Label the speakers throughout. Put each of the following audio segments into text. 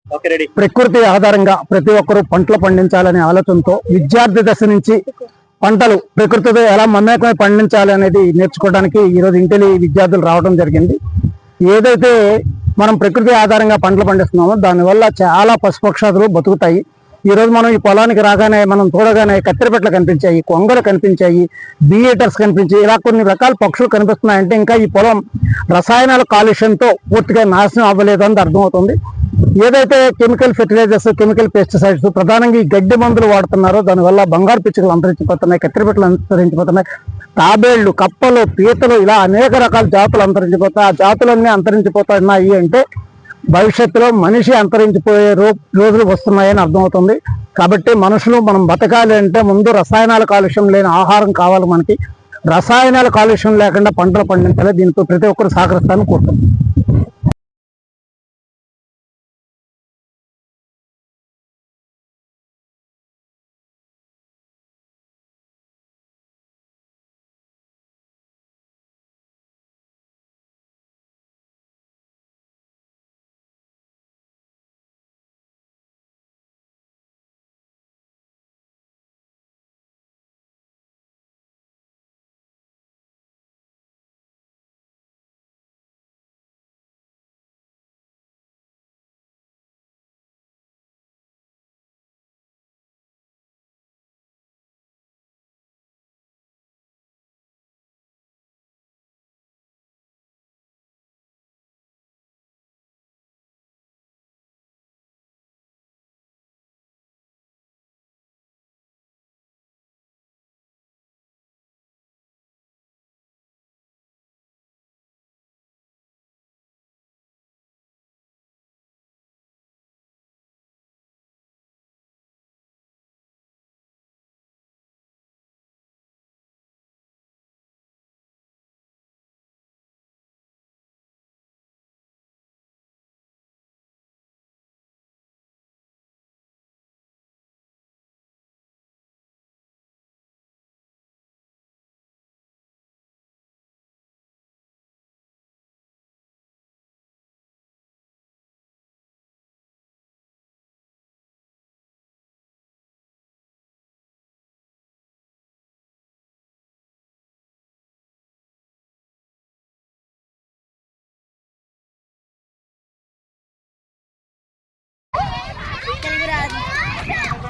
Speaker 1: ప్రకృతి ఆధారంగా ప్రతి ఒక్కరూ పంటలు పండించాలనే ఆలోచనతో విద్యార్థి దశ నుంచి పంటలు ప్రకృతితో ఎలా మమేకమై పండించాలి అనేది నేర్చుకోవడానికి ఈరోజు ఇంటెలి విద్యార్థులు రావడం జరిగింది. ఏదైతే మనం ప్రకృతి ఆధారంగా పంటలు పండిస్తున్నామో దానివల్ల చాలా పశుపక్షాదులు బతుకుతాయి. ఈరోజు మనం ఈ పొలానికి రాగానే మనం చూడగానే కత్తెరపెట్లు కనిపించాయి, కొంగలు కనిపించాయి, బీఈటర్స్ కనిపించాయి, ఇలా కొన్ని రకాల పక్షులు కనిపిస్తున్నాయంటే ఇంకా ఈ పొలం రసాయనాల కాలుష్యంతో పూర్తిగా నాశనం అవ్వలేదు అని అర్థమవుతుంది. ఏదైతే కెమికల్ ఫెర్టిలైజర్స్, కెమికల్ పెస్టిసైడ్స్, ప్రధానంగా ఈ గడ్డి మందులు వాడుతున్నారో దానివల్ల బంగారు పిచ్చుకలు అంతరించిపోతున్నాయి, కత్తెరపెట్లు అంతరించిపోతున్నాయి, తాబేళ్లు, కప్పలు, పీతలు, ఇలా అనేక రకాల జాతులు అంతరించిపోతాయి. ఆ జాతులన్నీ అంతరించిపోతున్నాయి అంటే భవిష్యత్తులో మనిషి అంతరించిపోయే రోజులు వస్తున్నాయని అర్థమవుతుంది. కాబట్టి మనుషులు మనం బతకాలి అంటే ముందు రసాయనాల కాలుష్యం లేని ఆహారం కావాలి. మనకి రసాయనాల కాలుష్యం లేకుండా పంటలు పండించాలి. దీంతో ప్రతి ఒక్కరు సహకరిస్తారని కోరుతున్నాం.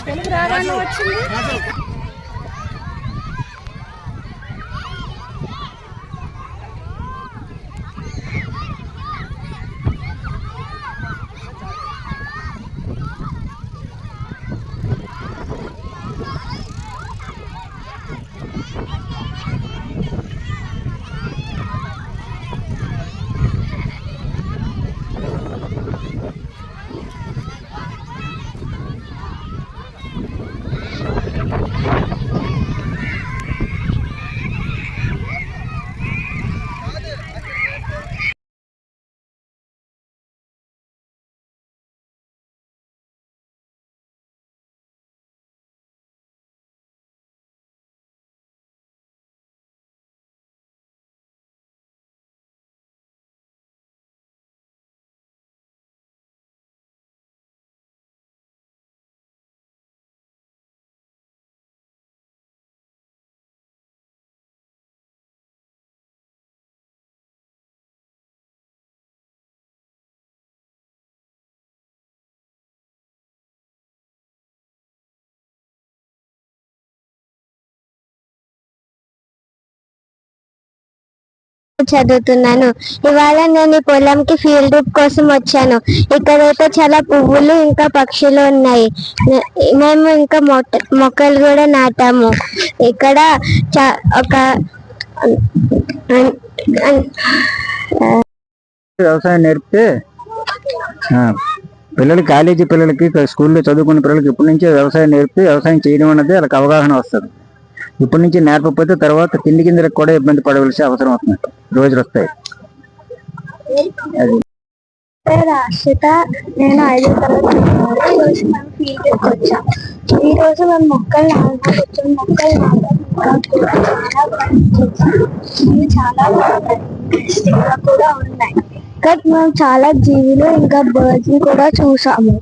Speaker 2: తెలుగు రాగానే వచ్చింది.
Speaker 3: చదువుతున్నాను. ఇవాళ నేను ఈ పొలంకి ఫీల్డ్ ట్రిప్ కోసం వచ్చాను. ఇక్కడైతే చాలా పువ్వులు ఇంకా పక్షులు ఉన్నాయి. మేము ఇంకా మొక్కలు కూడా నాటాము. ఇక్కడ ఒక
Speaker 1: వ్యవసాయం నేర్పితే పిల్లలకి, కాలేజీ పిల్లలకి, స్కూల్లో చదువుకునే పిల్లలకి ఇప్పటి నుంచే వ్యవసాయం నేర్పితే వ్యవసాయం చేయడం అన్నది వాళ్ళకి అవగాహన వస్తుంది. ఇప్పటి నుంచి నేర్పకపోతే తర్వాత తిండి గింజలకు కూడా ఇబ్బంది పడవలసి అవసరం అవుతుంది, రోజులు వస్తాయి. అది
Speaker 3: రాశిత, నేను 5వ తరగతి. ఈరోజు మేము ఫీల్డ్ ట్రిప్ వచ్చాం. ఈరోజు మేము మొక్కలు నాటకొచ్చాం. మొక్కలు నాటడం చాలా బాగుంటాయి, కూడా ఉన్నాయి. ఇక్కడ మేము చాలా జీవులు ఇంకా బర్డ్స్ ని కూడా చూసాము.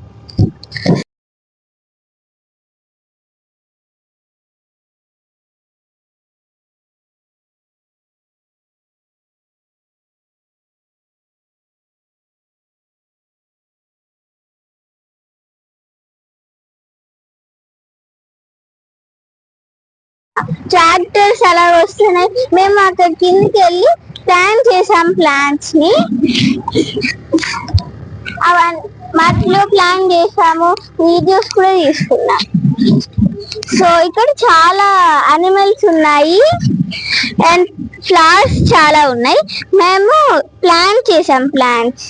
Speaker 3: ట్రాక్టర్స్ అలా వస్తున్నాయి. మేము అక్కడ కిందకి వెళ్ళి ప్లాన్ చేసాం ప్లాంట్స్ ని. వాటిలో ప్లాన్ చేసాము, వీడియోస్ కూడా తీసుకున్నాం. సో ఇక్కడ చాలా అనిమల్స్ ఉన్నాయి అండ్ ఫ్లవర్స్ చాలా ఉన్నాయి. మేము ప్లాన్ చేసాం ప్లాంట్స్.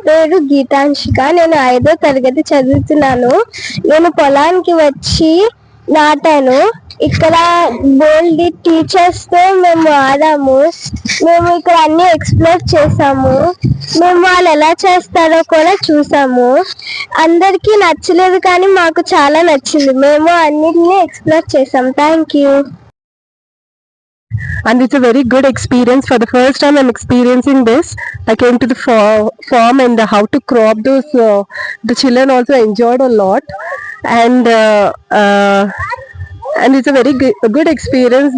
Speaker 3: పేరు గీతాంశిక, నేను 5వ తరగతి చదువుతున్నాను. నేను పొలానికి వచ్చి నాటాను. ఇక్కడ బోల్డ్ టీచర్స్ తో మేము ఆడాము. మేము ఇక్కడ అన్ని ఎక్స్ప్లోర్ చేసాము. మేము వాళ్ళు ఎలా చేస్తారో కూడా చూసాము. అందరికి నచ్చలేదు కానీ మాకు చాలా నచ్చింది. మేము అన్నిటిని ఎక్స్ప్లోర్ చేసాం. Thank you.
Speaker 2: And it's a very good experience. For the first time I'm experiencing this. I came to the farm and how to crop those. The children also enjoyed a lot, and it's a very good experience.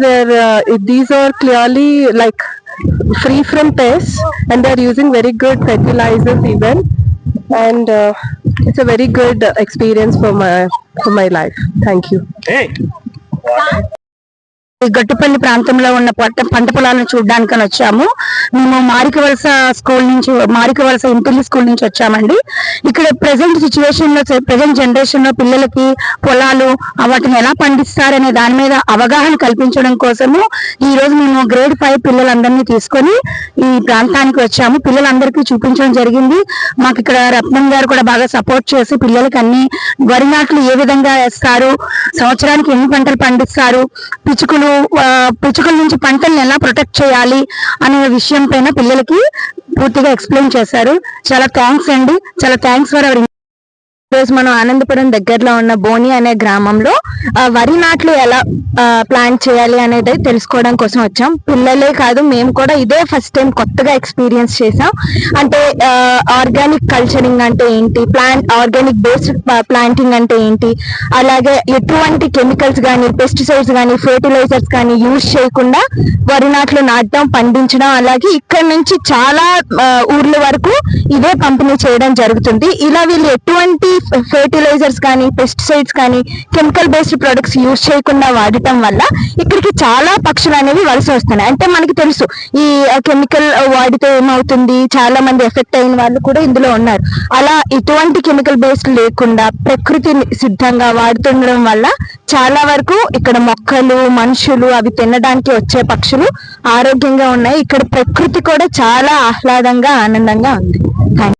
Speaker 2: These are clearly like free from pests, and they're using very good fertilizers even, and it's a very good experience for my life. Thank you.
Speaker 1: Hey. Gattupalli ప్రాంతంలో ఉన్న పంట పొలాలను చూడడానికని వచ్చాము. మేము మారికవలస ఇంటిల్లి school నుంచి వచ్చామండి. ఇక్కడ ప్రెసెంట్ సిచ్యువేషన్ లో, ప్రెసెంట్ జనరేషన్ లో పిల్లలకి పొలాలు వాటిని ఎలా పండిస్తారనే దాని మీద అవగాహన కల్పించడం కోసము ఈ రోజు మేము గ్రేడ్ 5 పిల్లలందరినీ తీసుకొని ఈ ప్రాంతానికి వచ్చాము. పిల్లలందరికీ చూపించడం జరిగింది. మాకు ఇక్కడ రత్నం గారు కూడా బాగా సపోర్ట్ చేసి పిల్లలకి అన్ని వరి నాట్లు ఏ విధంగా వేస్తారు, సంవత్సరానికి ఎన్ని పంటలు పండిస్తారు, పిచ్చుకల నుంచి పంటల్ని ఎలా ప్రొటెక్ట్ చేయాలి అనే విషయం పైన పిల్లలకి పూర్తిగా ఎక్స్ప్లెయిన్ చేశారు. చాలా థ్యాంక్స్ అండి. చాలా థ్యాంక్స్ ఫర్ అవర్. రోజు మనం ఆనందపురం దగ్గరలో ఉన్న బోని అనే గ్రామంలో వరి నాట్లు ఎలా ప్లాంట్ చేయాలి అనేది తెలుసుకోవడం కోసం వచ్చాం. పిల్లలే కాదు, మేము కూడా ఇదే ఫస్ట్ టైం కొత్తగా ఎక్స్పీరియన్స్ చేసాం. అంటే ఆర్గానిక్ కల్చరింగ్ అంటే ఏంటి, ఆర్గానిక్ బేస్డ్ ప్లాంటింగ్ అంటే ఏంటి, అలాగే ఎటువంటి కెమికల్స్ కానీ, పెస్టిసైడ్స్ కానీ, ఫర్టిలైజర్స్ కానీ యూజ్ చేయకుండా వరి నాట్లు నాటడం, పండించడం, అలాగే ఇక్కడ నుంచి చాలా ఊర్ల వరకు ఇదే పంపిణీ చేయడం జరుగుతుంది. ఇలా వీళ్ళు ఎటువంటి ఫర్టిలైజర్స్ కానీ, పెస్టిసైడ్స్ కానీ, కెమికల్ బేస్డ్ ప్రొడక్ట్స్ యూజ్ చేయకుండా వాడటం వల్ల ఇక్కడికి చాలా పక్షులు అనేవి వలస వస్తున్నాయి. అంటే మనకి తెలుసు ఈ కెమికల్ వాడితే ఏమవుతుంది, చాలా మంది ఎఫెక్ట్ అయిన వాళ్ళు కూడా ఇందులో ఉన్నారు. అలా ఎటువంటి కెమికల్ బేస్డ్ లేకుండా ప్రకృతి సిద్ధంగా వాడుతుండడం వల్ల చాలా వరకు ఇక్కడ మొక్కలు, మనుషులు, అవి తినడానికి వచ్చే పక్షులు ఆరోగ్యంగా ఉన్నాయి. ఇక్కడ ప్రకృతి కూడా చాలా ఆహ్లాదంగా, ఆనందంగా ఉంది.